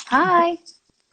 Hi,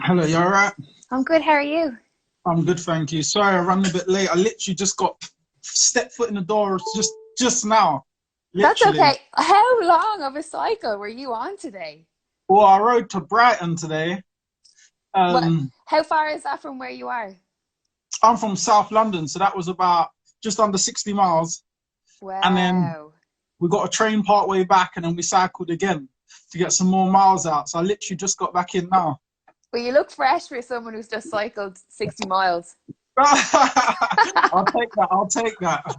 Hello, you alright? I'm good. How are you? I'm good, thank you. Sorry, I ran a bit late. I literally just got stepped foot in the door just now. That's Literally. okay. How long of a cycle were you on today? Well, I rode to Brighton today. What? Um, How far is that from where you are? I'm from South London, so that was about just under 60 miles. And then Wow. we got a train part way back, and then we cycled again to get some more miles out. So I literally just got back in now. Well, you look fresh for someone who's just cycled 60 miles. I'll take that. I'll take that.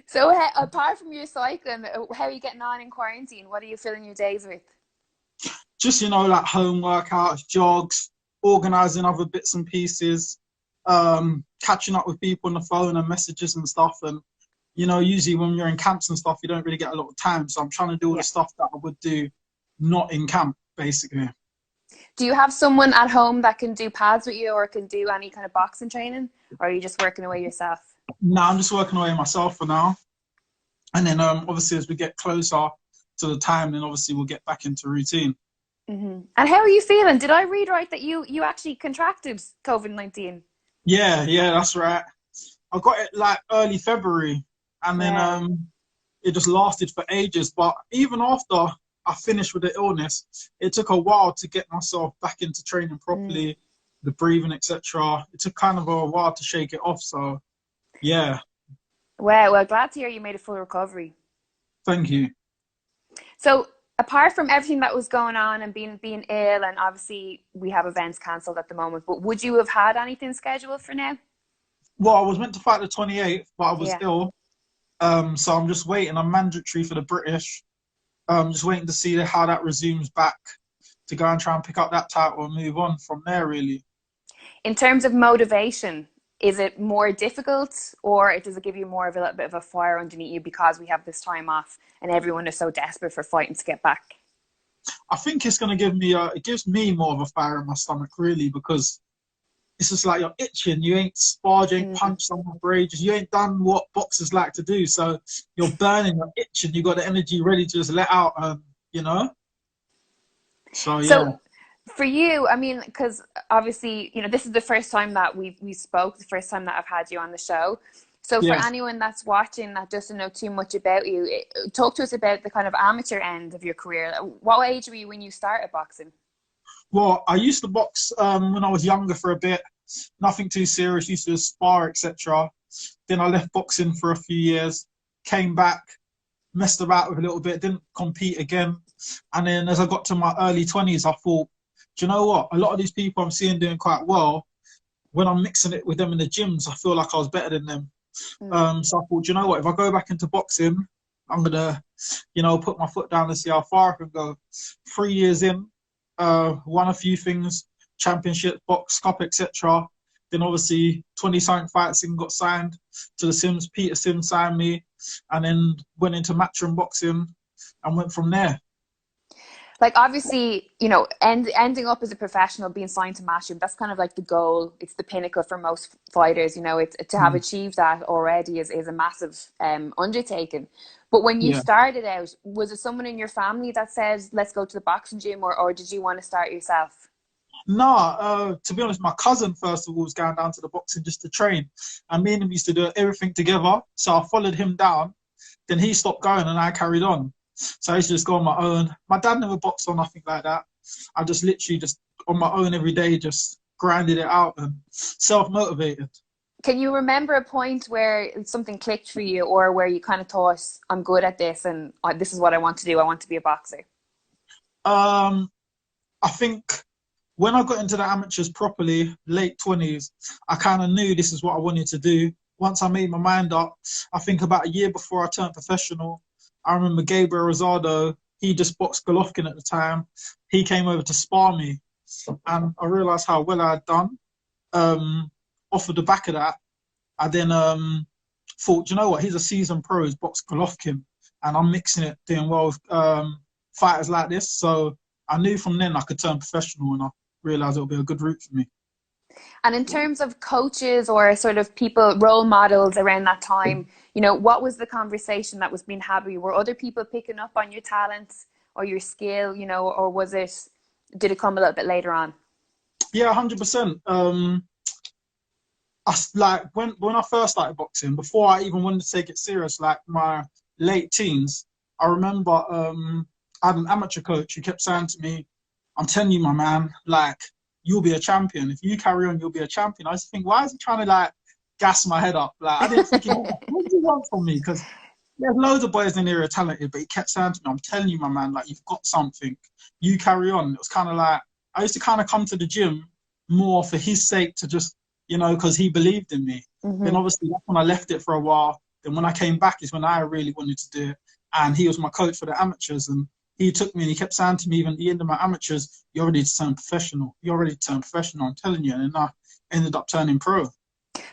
So, apart from your cycling, how are you getting on in quarantine? What are you filling your days with? Just like home workouts, jogs, organizing other bits and pieces, catching up with people on the phone and messages and stuff. And usually when you're in camps and stuff, you don't really get a lot of time. So I'm trying to do all the Yeah. stuff that I would do not in camp, basically. Do you have someone at home that can do pads with you or can do any kind of boxing training? Or are you just working away yourself? Now I'm just working away myself for now. And then obviously as we get closer to the time, then obviously we'll get back into routine. And how are you feeling? Did I read right that you actually contracted COVID-19? Yeah, that's right. I got it like early February, and then Wow. it just lasted for ages. But even after I finished with the illness, it took a while to get myself back into training Mm. properly, the breathing, etc. It took kind of a while to shake it off. So yeah, Wow. Well, glad to hear you made a full recovery. thank you. So, apart from everything that was going on and being ill, and obviously we have events cancelled at the moment, but would you have had anything scheduled for now? Well, I was meant to fight the 28th, but I was Yeah. ill. So I'm just waiting. I'm mandatory for the British. Just waiting to see how that resumes back to go and try and pick up that title and move on from there, really. In terms of motivation, is it more difficult or does it give you more of a little bit of a fire underneath you because we have this time off and everyone is so desperate for fighting to get back? I think it's going to it gives me more of a fire in my stomach, really, because it's just like you're itching. You ain't sparred, you ain't Mm. punched someone for ages. You ain't done what boxers like to do. So you're burning, you're itching. You got the energy ready to just let out, you know? So So, yeah, for you, I mean, because obviously, this is the first time that we spoke, the first time that I've had you on the show. So, for yeah. anyone that's watching that doesn't know too much about you, talk to us about the kind of amateur end of your career. What age were you when you started boxing? Well, I used to box when I was younger for a bit. Nothing too serious. Used to spar, etc. Then I left boxing for a few years. Came back, messed about with a little bit. Didn't compete again. And then as I got to my early 20s, I thought, do you know what? A lot of these people I'm seeing doing quite well. When I'm mixing it with them in the gyms, I feel like I was better than them. Mm. So I thought, do you know what? If I go back into boxing, I'm gonna, put my foot down and see how far I can go. 3 years in, won a few things, championship, box cup, etc. Then obviously 20 something fights and got signed to the Sims. Peter Sims signed me, and then went into Matchroom boxing and went from there. Like, obviously, ending up as a professional, being signed to Matchroom, that's kind of like the goal. It's the pinnacle for most fighters. It's to have Mm. achieved that already is a massive undertaking. But when you Yeah. started out, was it someone in your family that said, let's go to the boxing gym, or did you want to start yourself? Nah, to be honest, my cousin first of all was going down to the boxing just to train, and me and him used to do everything together. So I followed him down. Then he stopped going, and I carried on. So I used to just go on my own. My dad never boxed or nothing like that. I just literally just on my own every day, just grinded it out and self motivated. Can you remember a point where something clicked for you, or where you kind of thought, I'm good at this and this is what I want to do? I want to be a boxer. Um, I think when I got into the amateurs properly, late 20s, I kind of knew this is what I wanted to do. Once I made my mind up, I think about a year before I turned professional, I remember Gabriel Rosado, he just boxed Golovkin at the time. He came over to spar me, and I realised how well I had done. Off of the back of that, I then thought, you know what, he's a seasoned pro, he's boxed Golovkin, and I'm mixing it, doing well with fighters like this. So I knew from then I could turn professional, and I realised it would be a good route for me. And in terms of coaches or sort of people, role models around that time, what was the conversation that was being had? Were other people picking up on your talents or your skill, or was it did it come a little bit later on? Yeah, 100%. Like when I first started boxing, before I even wanted to take it serious, like my late teens, I remember I had an amateur coach who kept saying to me, "I'm telling you, my man, like you'll be a champion. If you carry on, you'll be a champion." I used to think, why is he trying to like gas my head up? Like I didn't think, what do you want from me? Because there's loads of boys in here who are talented, but he kept saying to me, "I'm telling you, my man, like you've got something. You carry on." It was kind of like I used to kind of come to the gym more for his sake, to just, you know, because he believed in me. Then obviously that's when I left it for a while. Then when I came back is when I really wanted to do it. And he was my coach for the amateurs, and he took me and he kept saying to me, even at the end of my amateurs, "You're ready to turn professional. You're ready to turn professional, I'm telling you." And then I ended up turning pro.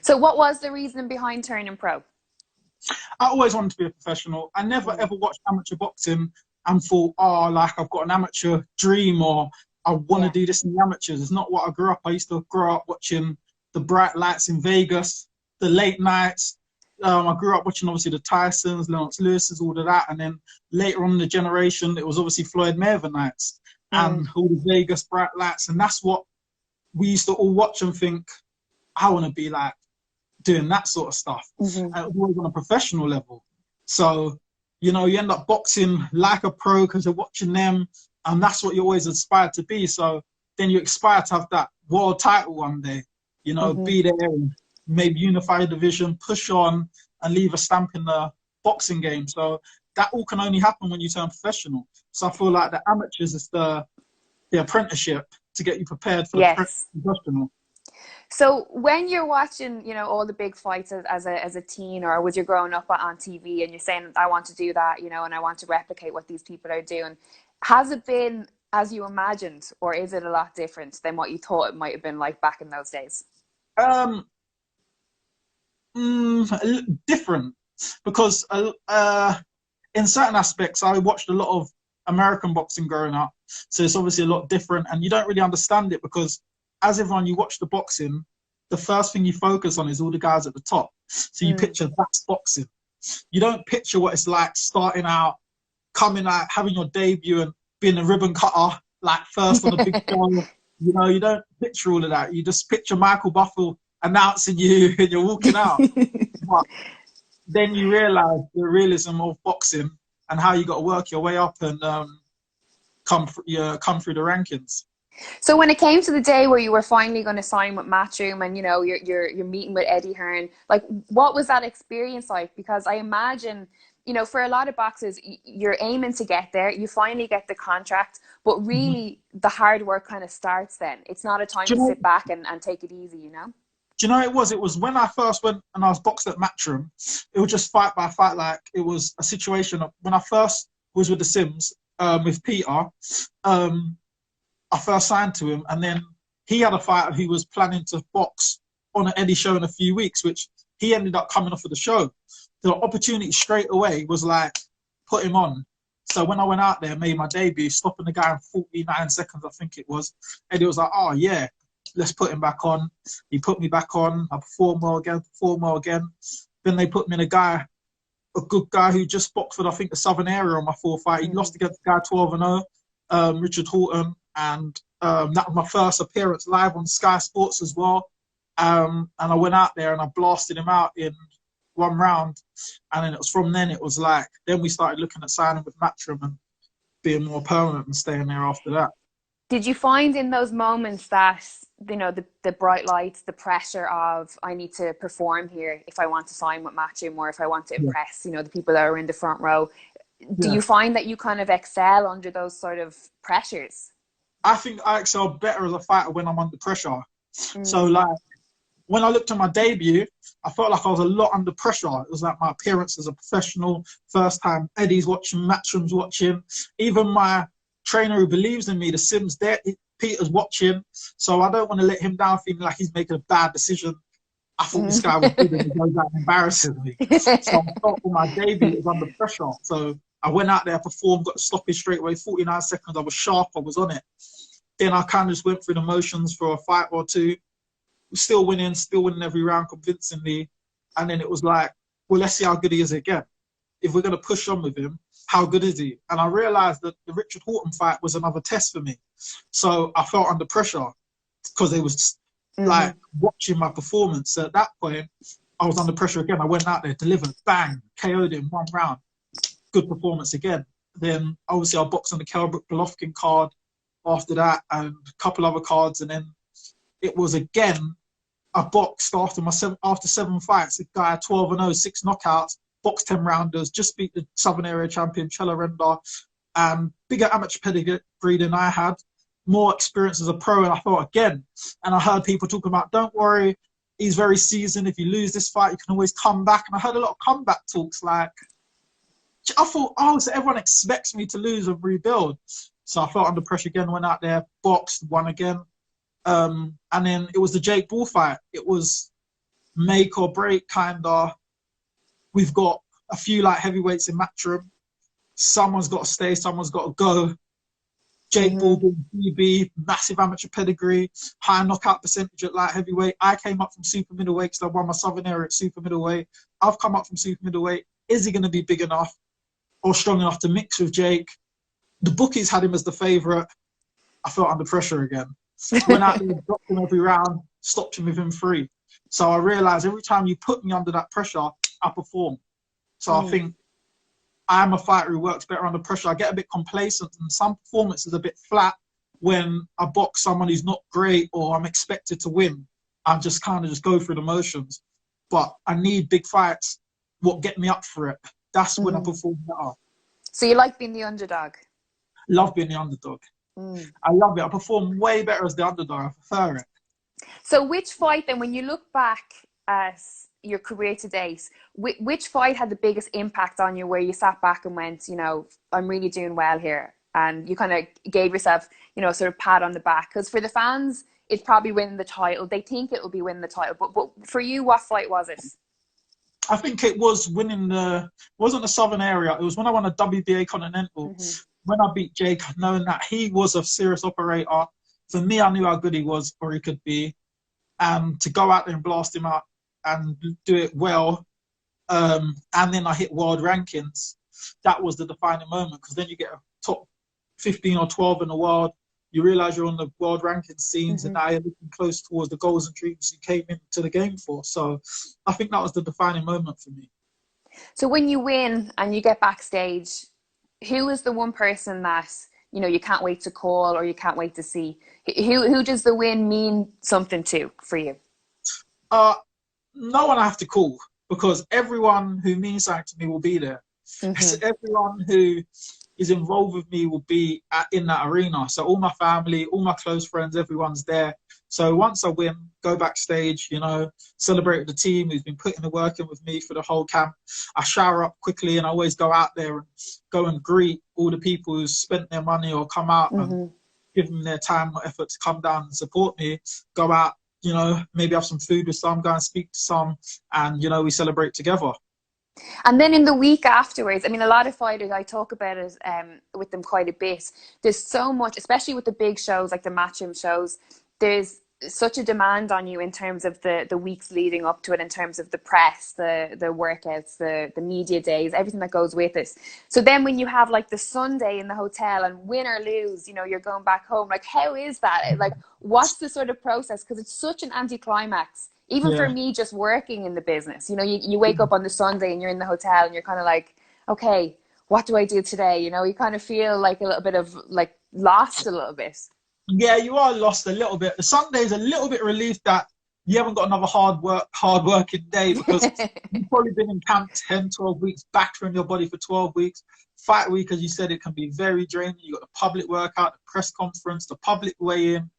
So what was the reason behind turning pro? I always wanted to be a professional. I never ever watched amateur boxing and thought, oh, like I've got an amateur dream, or I want to do this in the amateurs. It's not what I grew up. I used to grow up watching the bright lights in Vegas, the late nights. I grew up watching obviously the Tysons, Lennox Lewis's, all of that. And then later on in the generation, it was obviously Floyd Mayweather nights and all the Vegas bright lights. And that's what we used to all watch and think, I want to be like doing that sort of stuff. And it was always on a professional level. So, you know, you end up boxing like a pro because you're watching them, and that's what you always aspired to be. So then you aspire to have that world title one day, you know, be there and maybe unify the division, push on and leave a stamp in the boxing game. So that all can only happen when you turn professional. So I feel like the amateurs is the apprenticeship to get you prepared for the professional. So when you're watching, you know, all the big fights as a teen, or was you growing up on TV and you're saying, I want to do that, you know, and I want to replicate what these people are doing, has it been as you imagined, or is it a lot different than what you thought it might have been like back in those days? Different, because in certain aspects I watched a lot of American boxing growing up, so it's obviously a lot different, and you don't really understand it because as everyone you watch the boxing, the first thing you focus on is all the guys at the top. So you picture that's boxing. You don't picture what it's like starting out, coming out, having your debut and being a ribbon cutter, like first on a big show. You know, you don't picture all of that. You just picture Michael Buffalo announcing you and you're walking out. But then you realize the realism of boxing and how you got to work your way up and come through the rankings. So when it came to the day where you were finally going to sign with Matchroom and, you know, you're meeting with Eddie Hearn, like, what was that experience like? Because I imagine, you know, for a lot of boxers, you're aiming to get there, you finally get the contract, but really the hard work kind of starts then. It's not a time to sit back and take it easy, you know? Do you know it was? It was when I first went and I was boxed at Matchroom, it was just fight by fight. Like, it was a situation of when I first was with the Sims, with Peter, I first signed to him, and then he had a fighter who was planning to box on an Eddie show in a few weeks, which he ended up coming off of the show. The opportunity straight away was like, put him on. So when I went out there, made my debut, stopping the guy in 49 seconds, I think it was, Eddie was like, oh yeah, let's put him back on. He put me back on. I performed well again. Then they put me in a good guy who just boxed for, I think, the Southern area on my 4th fight. He lost against a guy 12-0, Richard Horton. And that was my first appearance live on Sky Sports as well. And I went out there and I blasted him out in one round. And then it was from then, it was like, then we started looking at signing with Matchroom and being more permanent and staying there after that. Did you find in those moments that, you know, the bright lights, the pressure of, I need to perform here if I want to sign with Matchroom, or if I want to impress, you know, the people that are in the front row, do you find that you kind of excel under those sort of pressures? I think I excel better as a fighter when I'm under pressure. So, like, when I looked at my debut, I felt like I was a lot under pressure. It was like my appearance as a professional, first time. Eddie's watching, Matchroom's watching. Even my trainer who believes in me, the Sims, there, Peter's watching. So I don't want to let him down feeling like he's making a bad decision. I thought this guy was good and he goes out and embarrasses me. So I felt for my debut, it was under pressure. So I went out there, performed, got the stoppage straight away, 49 seconds. I was sharp, I was on it. Then I kind of just went through the motions for a fight or two. Still winning every round convincingly. And then it was like, well, let's see how good he is again. If we're going to push on with him, how good is he? And I realized that the Richard Horton fight was another test for me. So I felt under pressure because they was like watching my performance. So at that point, I was under pressure again. I went out there, delivered, bang, KO'd him 1 round. Good performance again. Then obviously I boxed on the Kelbrook Golovkin card after that, and a couple other cards, and then it was again I boxed after 7 fights. A guy 12-0, 6 knockouts, boxed 10 rounders, just beat the Southern Area champion Chela Renda, bigger amateur pedigree than I had, more experience as a pro, and I thought again, and I heard people talking about, don't worry, he's very seasoned. If you lose this fight, you can always come back. And I heard a lot of comeback talks. Like, I thought, oh, so everyone expects me to lose and rebuild. So I felt under pressure again, went out there, boxed, won again. And then it was the Jake Paul fight. It was make or break, kind of. We've got a few light heavyweights in Matchroom. Someone's got to stay, someone's got to go. Jake Paul being PB, massive amateur pedigree, high knockout percentage at light heavyweight. I came up from super middleweight because I won my Southern Area at super middleweight. I've come up from super middleweight. Is he going to be big enough or strong enough to mix with Jake? The bookies had him as the favourite. I felt under pressure again. Went out there, dropped him every round, stopped him within 3. So I realised every time you put me under that pressure, I perform. So I think I'm a fighter who works better under pressure. I get a bit complacent, and some performances a bit flat when I box someone who's not great or I'm expected to win. I just kind of just go through the motions. But I need big fights. What get me up for it? That's when I perform better. So you like being the underdog? Love being the underdog. I love it. I perform way better as the underdog. I prefer it. So which fight then, when you look back at your career to date, which fight had the biggest impact on you, where you sat back and went, you know, I'm really doing well here, and you kind of gave yourself, you know, sort of pat on the back? Because for the fans, it's probably winning the title. They think it will be winning the title. But for you, what fight was it? I think it was winning wasn't the Southern Area. It was when I won a WBA Continental. When I beat Jake, knowing that he was a serious operator. For me, I knew how good he was, or he could be. And to go out there and blast him out and do it well, and then I hit world rankings, that was the defining moment, because then you get a top 15 or 12 in the world. You realise you're on the world ranking scenes, and now you're looking close towards the goals and dreams you came into the game for. So I think that was the defining moment for me. So when you win and you get backstage, who is the one person that, you know, you can't wait to call or you can't wait to see? Who does the win mean something to for you? No one I have to call, because everyone who means something to me will be there. Everyone who is involved with me will be in that arena. So all my family, all my close friends, everyone's there. So once I win, go backstage, you know, celebrate with the team who's been putting the work in with me for the whole camp. I shower up quickly, and I always go out there and go and greet all the people who spent their money or come out and give them their time or effort to come down and support me. Go out, you know, maybe have some food with some, go and speak to some, and, you know, we celebrate together. And then in the week afterwards, I mean, a lot of fighters, I talk about it with them quite a bit. There's so much, especially with the big shows like the Matchroom shows, there's such a demand on you in terms of the weeks leading up to it, in terms of the press, the workouts, the media days, everything that goes with it. So then when you have like the Sunday in the hotel and win or lose, you know, you're going back home, like, how is that? Like, what's the sort of process? Because it's such an anticlimax. Even for me, just working in the business, you know, you wake up on the Sunday and you're in the hotel and you're kind of like, okay, what do I do today? You know, you kind of feel like a little bit of like lost a little bit. Yeah, you are lost a little bit. The Sunday's a little bit relief that you haven't got another hard working day, because you've probably been in camp 10, 12 weeks, battering your body for 12 weeks. Fight week, as you said, it can be very draining. You've got the public workout, the press conference, the public weigh-in.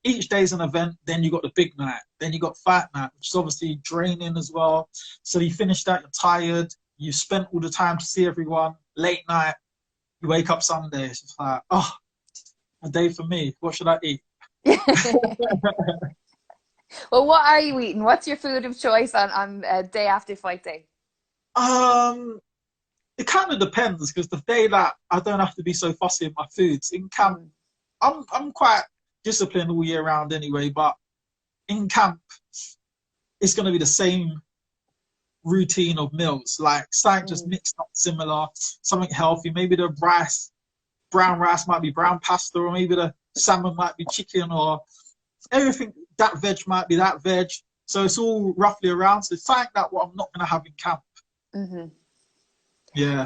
Each day's an event. Then you got the big night. Then you got fight night, which is obviously draining as well. So you finish that, you're tired. You've spent all the time to see everyone. Late night, you wake up Sunday. It's just like, oh, a day for me. What should I eat? Well, what are you eating? What's your food of choice on day after fight day? It kind of depends, because the day that I don't have to be so fussy with my foods, in camp, I'm quite disciplined all year round anyway, but in camp, it's going to be the same routine of meals, like something just mixed up similar, something healthy. Maybe the brown rice might be brown pasta, or maybe the salmon might be chicken, or everything, that veg might be that veg. So it's all roughly around. So it's something that what I'm not going to have in camp. Yeah.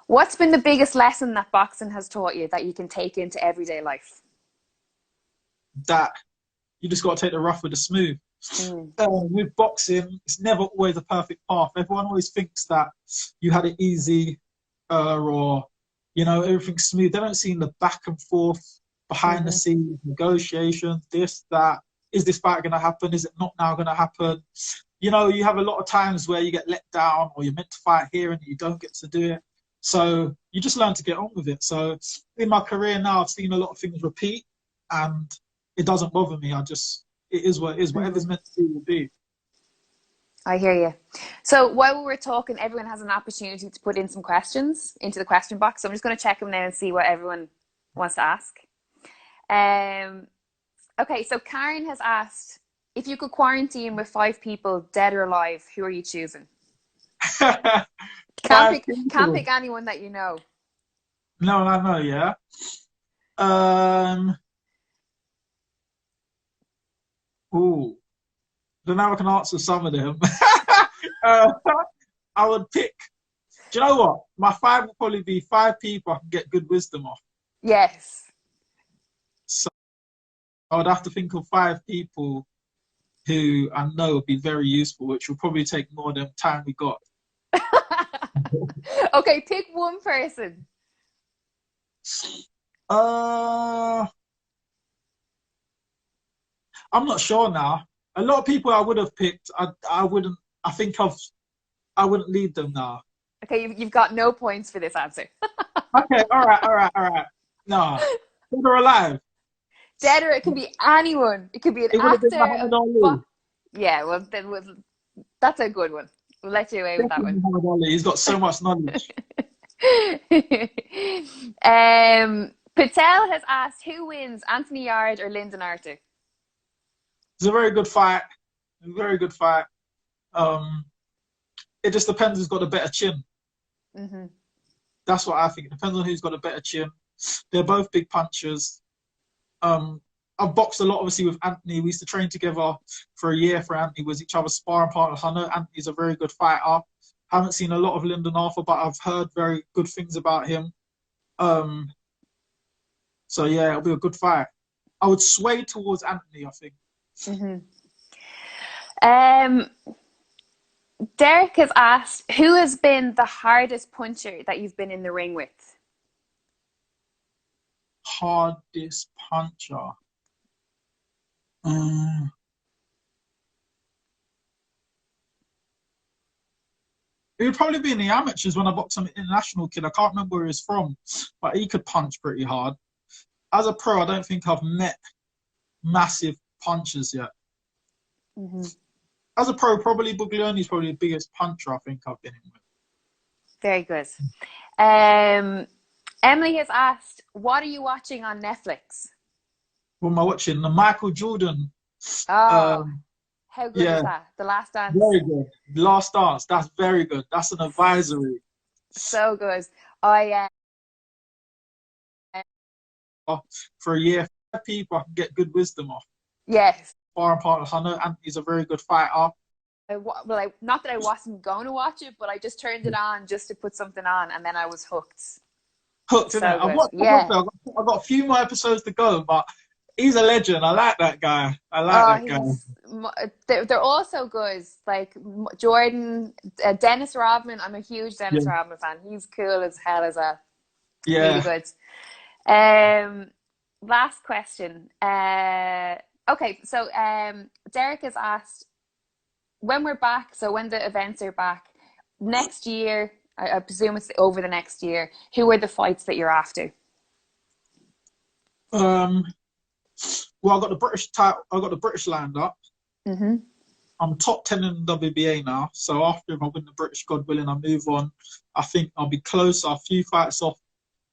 What's been the biggest lesson that boxing has taught you that you can take into everyday life? That you just got to take the rough with the smooth. With boxing, it's never always a perfect path. Everyone always thinks that you had it easy, or everything's smooth. They don't see the back and forth, behind the scenes, negotiations, this, that. Is this fight going to happen? Is it not now going to happen? You have a lot of times where you get let down, or you're meant to fight here and you don't get to do it. So you just learn to get on with it. So in my career now, I've seen a lot of things repeat, and it doesn't bother me. It is what it is. Whatever's meant to be will be. I hear you. So while we were talking, everyone has an opportunity to put in some questions into the question box. So I'm just going to check them now and see what everyone wants to ask. Okay, so Karen has asked, if you could quarantine with 5 people, dead or alive, who are you choosing? Can't pick anyone that you know. No, I know, yeah. Don't know if I can answer some of them. I would pick, do you know what? My 5 will probably be 5 people I can get good wisdom off. Yes. So I would have to think of 5 people who I know would be very useful, which will probably take more than time we got. Okay, pick one person. I'm not sure now. A lot of people I would have picked, I wouldn't lead them now. Okay, you've got no points for this answer. Okay, all right. No, they're alive. Dead, or it can be anyone. It could be an actor. Yeah, well, that's a good one. We'll let you away with that one. He's got so much knowledge. Patel has asked, who wins, Anthony Yarde or Lyndon Arthur? It's a very good fight. It just depends who's got a better chin. That's what I think. It depends on who's got a better chin. They're both big punchers. I've boxed a lot, obviously, with Anthony. We used to train together for a year. For Anthony was each other's sparring partners. I know Anthony's a very good fighter. Haven't seen a lot of Lyndon Arthur, but I've heard very good things about him. So yeah, it'll be a good fight. I would sway towards Anthony, I think. Derek has asked, who has been the hardest puncher that you've been in the ring with? Hardest puncher. It would probably be in the amateurs when I boxed some international kid. I can't remember where he's from, but he could punch pretty hard. As a pro, I don't think I've met massive punchers yet. As a pro, probably Buglioni's probably the biggest puncher I think I've been in with. Very good. Emily has asked, what are you watching on Netflix? What am I watching? The Michael Jordan. Oh, how good is that? The Last Dance. Very good. Last Dance. That's very good. That's an advisory. So good. For a year, 5 people I can get good wisdom off. Yes. Sparring partners. I know Anthony's a very good fighter. Not that I wasn't going to watch it, but I just turned it on just to put something on, and then I was hooked. Hooked, innit? I've got a few more episodes to go, but he's a legend. I like that guy. They're all so good. Like Jordan, Dennis Rodman. I'm a huge Dennis Rodman fan. He's cool as hell as well. Yeah. Really good. Last question. Okay, so Derek has asked, when we're back, so when the events are back next year, I presume it's over the next year, who are the fights that you're after? Well, I got the British title. I got the British lined up. I'm top 10 in the WBA now. So after if I win the British, God willing, I move on. I think I'll be close. A few fights off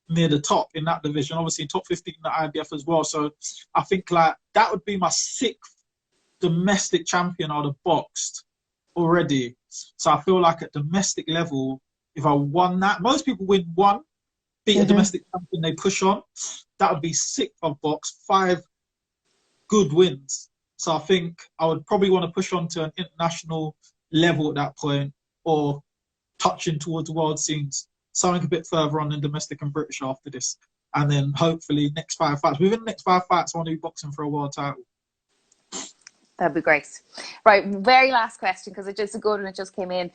near the top in that division. Obviously, top 15 in the IBF as well. So I think like that would be my 6th domestic champion I'd have boxed. already. So I feel like at domestic level, if I won that, most people win one, beat a domestic champion, they push on. That would be 6 I've boxed, 5 good wins. So I think I would probably want to push on to an international level at that point, or touching towards world scenes, something a bit further on than domestic and British after this. And then hopefully next 5 fights. Within the next 5 fights, I want to be boxing for a world title. That'd be great. Right, very last question, because it's just a good one, it just came in.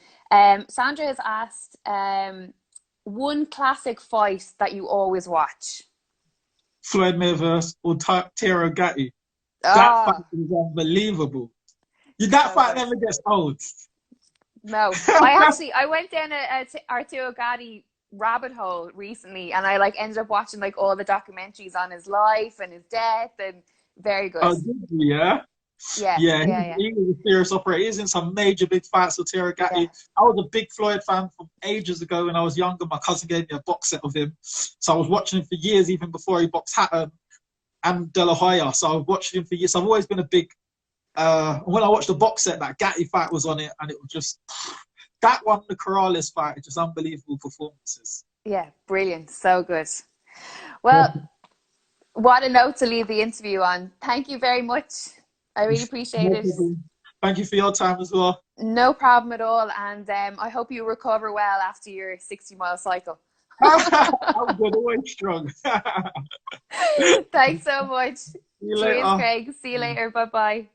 Sandra has asked, one classic fight that you always watch. Floyd Mayweather or Tero Gatti. That fight is unbelievable. That fight never gets old. No, I went down a Arturo Gatti rabbit hole recently, and I ended up watching all the documentaries on his life and his death, and very good. Oh, did you? Yeah. Yeah, he was a serious operator. He's in some major big fights with Tero Gatti. Yeah. I was a big Floyd fan from ages ago when I was younger. My cousin gave me a box set of him, so I was watching him for years, even before he boxed Hatton and De La Hoya. So I was watching him for years. So I've always been a big. When I watched the box set, that Gatti fight was on it, and it was just that one, the Corrales fight, just unbelievable performances. Yeah, brilliant, so good. Well, what a note to leave the interview on. Thank you very much. I really appreciate it. Thank you for your time as well. No problem at all, and I hope you recover well after your 60-mile cycle. I'm good, always strong. Thanks so much. See you later. Cheers, Craig. See you later. Bye-bye.